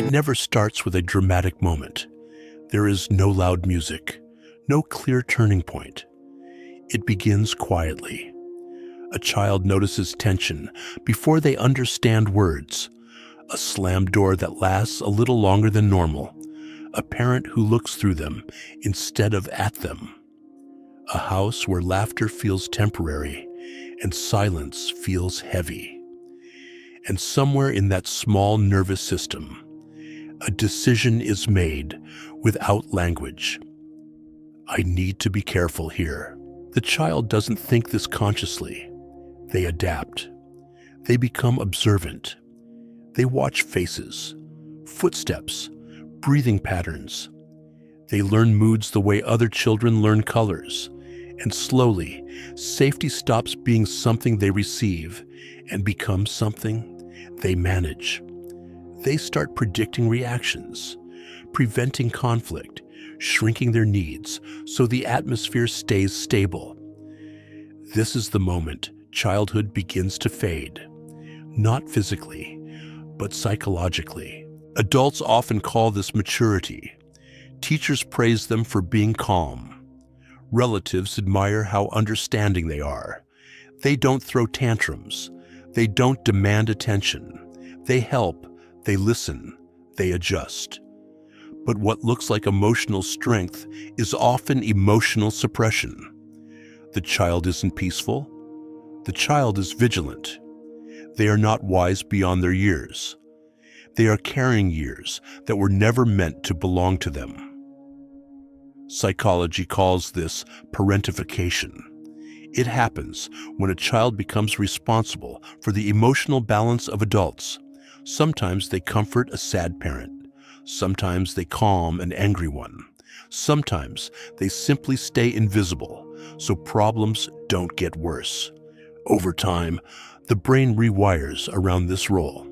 It never starts with a dramatic moment. There is no loud music, no clear turning point. It begins quietly. A child notices tension before they understand words, a slammed door that lasts a little longer than normal, a parent who looks through them instead of at them, a house where laughter feels temporary and silence feels heavy. And somewhere in that small nervous system, a decision is made without language. I need to be careful here. The child doesn't think this consciously. They adapt. They become observant. They watch faces, footsteps, breathing patterns. They learn moods the way other children learn colors. And slowly, safety stops being something they receive and becomes something they manage. They start predicting reactions, preventing conflict, shrinking their needs so the atmosphere stays stable. This is the moment childhood begins to fade, not physically, but psychologically. Adults often call this maturity. Teachers praise them for being calm. Relatives admire how understanding they are. They don't throw tantrums. They don't demand attention. They help, they listen, they adjust. But what looks like emotional strength is often emotional suppression. The child isn't peaceful. The child is vigilant. They are not wise beyond their years. They are carrying years that were never meant to belong to them. Psychology calls this parentification. It happens when a child becomes responsible for the emotional balance of adults. Sometimes they comfort a sad parent. Sometimes they calm an angry one. Sometimes they simply stay invisible, so problems don't get worse. Over time, the brain rewires around this role.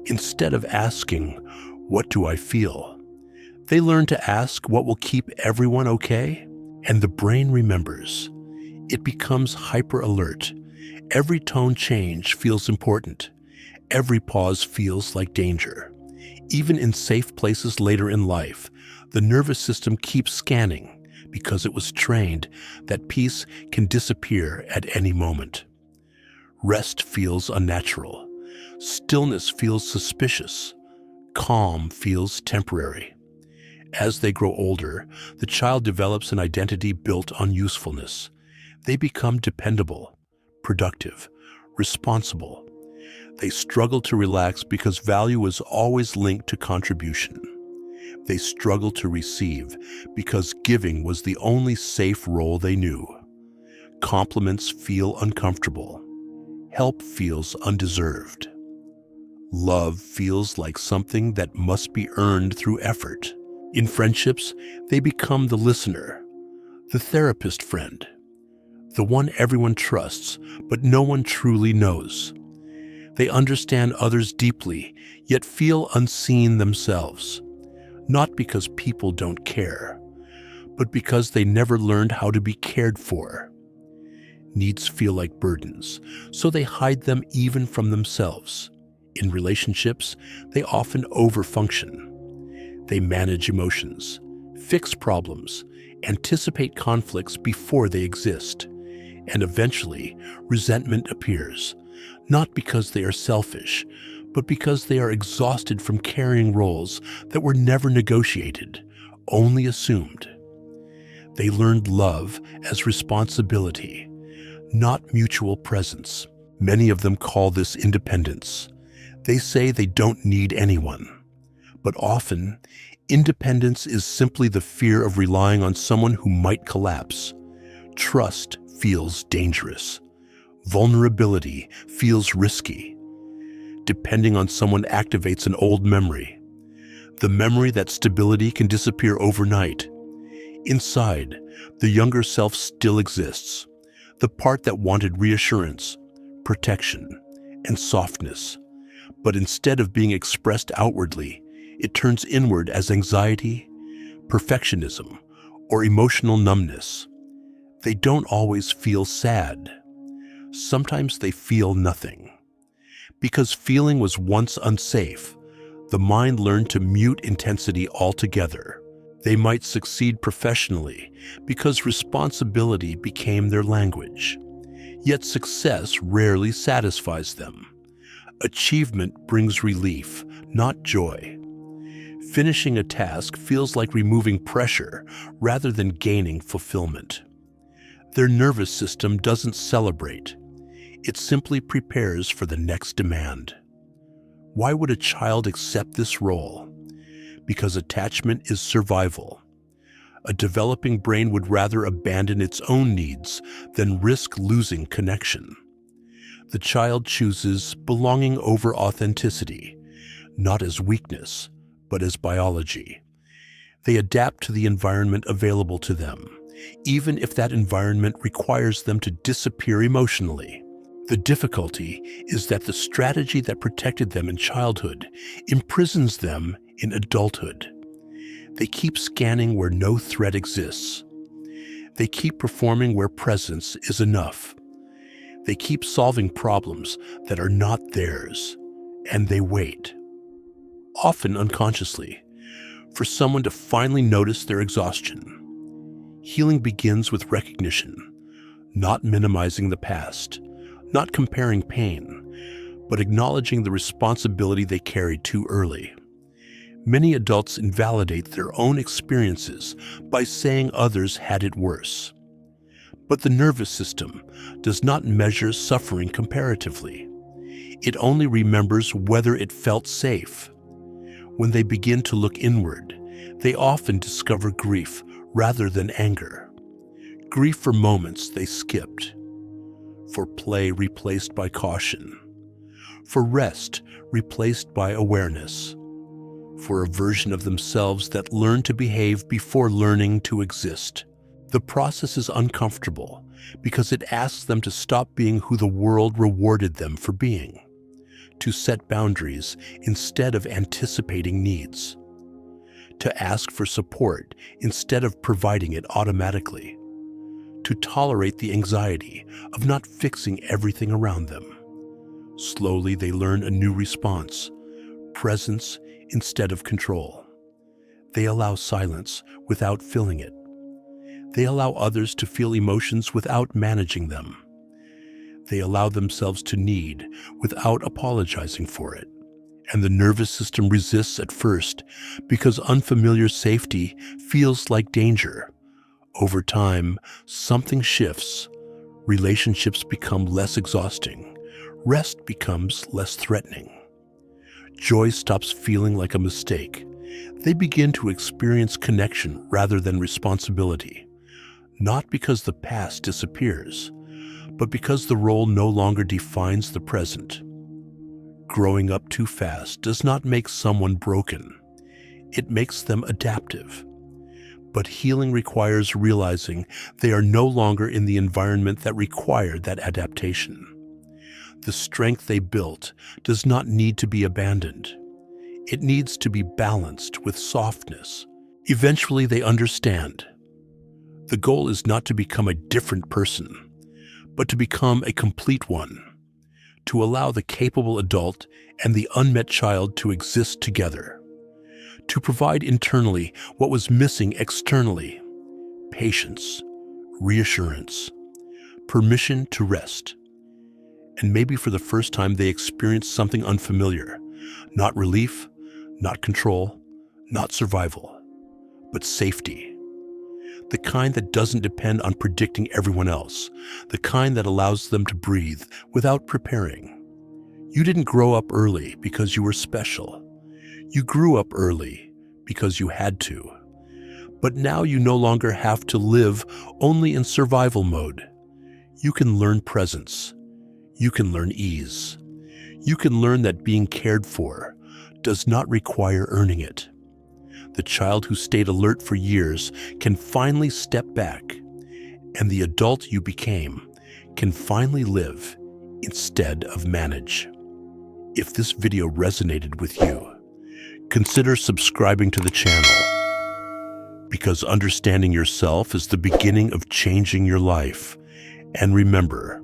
Instead of asking, "What do I feel?" they learn to ask what will keep everyone okay, and the brain remembers. It becomes hyper-alert. Every tone change feels important. Every pause feels like danger. Even in safe places later in life, the nervous system keeps scanning because it was trained that peace can disappear at any moment. Rest feels unnatural. Stillness feels suspicious. Calm feels temporary. As they grow older, the child develops an identity built on usefulness. They become dependable, productive, responsible. They struggle to relax because value is always linked to contribution. They struggle to receive because giving was the only safe role they knew. Compliments feel uncomfortable. Help feels undeserved. Love feels like something that must be earned through effort. In friendships, they become the listener, the therapist friend, the one everyone trusts, but no one truly knows. They understand others deeply, yet feel unseen themselves, not because people don't care, but because they never learned how to be cared for. Needs feel like burdens, so they hide them even from themselves. In relationships, they often overfunction. They manage emotions, fix problems, anticipate conflicts before they exist, and eventually resentment appears, not because they are selfish, but because they are exhausted from carrying roles that were never negotiated, only assumed. They learned love as responsibility, not mutual presence. Many of them call this independence. They say they don't need anyone. But often, independence is simply the fear of relying on someone who might collapse. Trust feels dangerous. Vulnerability feels risky. Depending on someone activates an old memory. The memory that stability can disappear overnight. Inside, the younger self still exists. The part that wanted reassurance, protection, and softness. But instead of being expressed outwardly, it turns inward as anxiety, perfectionism, or emotional numbness. They don't always feel sad. Sometimes they feel nothing. Because feeling was once unsafe, The mind learned to mute intensity altogether. They might succeed professionally because responsibility became their language. Yet success rarely satisfies them. Achievement brings relief, not joy. Finishing a task feels like removing pressure rather than gaining fulfillment. Their nervous system doesn't celebrate. It simply prepares for the next demand. Why would a child accept this role? Because attachment is survival. A developing brain would rather abandon its own needs than risk losing connection. The child chooses belonging over authenticity, not as weakness, but as biology. They adapt to the environment available to them, even if that environment requires them to disappear emotionally. The difficulty is that the strategy that protected them in childhood imprisons them in adulthood. They keep scanning where no threat exists. They keep performing where presence is enough. They keep solving problems that are not theirs, and they wait, often unconsciously, for someone to finally notice their exhaustion. Healing begins with recognition, not minimizing the past, not comparing pain, but acknowledging the responsibility they carried too early. Many adults invalidate their own experiences by saying others had it worse. But the nervous system does not measure suffering comparatively. It only remembers whether it felt safe. When they begin to look inward, they often discover grief rather than anger. Grief for moments they skipped, for play replaced by caution, for rest replaced by awareness, for a version of themselves that learned to behave before learning to exist. The process is uncomfortable because it asks them to stop being who the world rewarded them for being, to set boundaries instead of anticipating needs, to ask for support instead of providing it automatically, to tolerate the anxiety of not fixing everything around them. Slowly, they learn a new response, presence instead of control. They allow silence without filling it. They allow others to feel emotions without managing them. They allow themselves to need without apologizing for it. And the nervous system resists at first because unfamiliar safety feels like danger. Over time, something shifts. Relationships become less exhausting. Rest becomes less threatening. Joy stops feeling like a mistake. They begin to experience connection rather than responsibility. Not because the past disappears, but because the role no longer defines the present. Growing up too fast does not make someone broken. It makes them adaptive. But healing requires realizing they are no longer in the environment that required that adaptation. The strength they built does not need to be abandoned. It needs to be balanced with softness. Eventually they understand. The goal is not to become a different person, but to become a complete one, to allow the capable adult and the unmet child to exist together, to provide internally what was missing externally: patience, reassurance, permission to rest. And maybe for the first time they experience something unfamiliar, not relief, not control, not survival, but safety. The kind that doesn't depend on predicting everyone else, the kind that allows them to breathe without preparing. You didn't grow up early because you were special. You grew up early because you had to. But now you no longer have to live only in survival mode. You can learn presence. You can learn ease. You can learn that being cared for does not require earning it. The child who stayed alert for years can finally step back, and the adult you became can finally live instead of manage. If this video resonated with you, consider subscribing to the channel, because understanding yourself is the beginning of changing your life. And remember,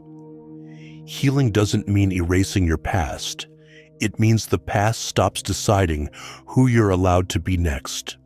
healing doesn't mean erasing your past. It means the past stops deciding who you're allowed to be next.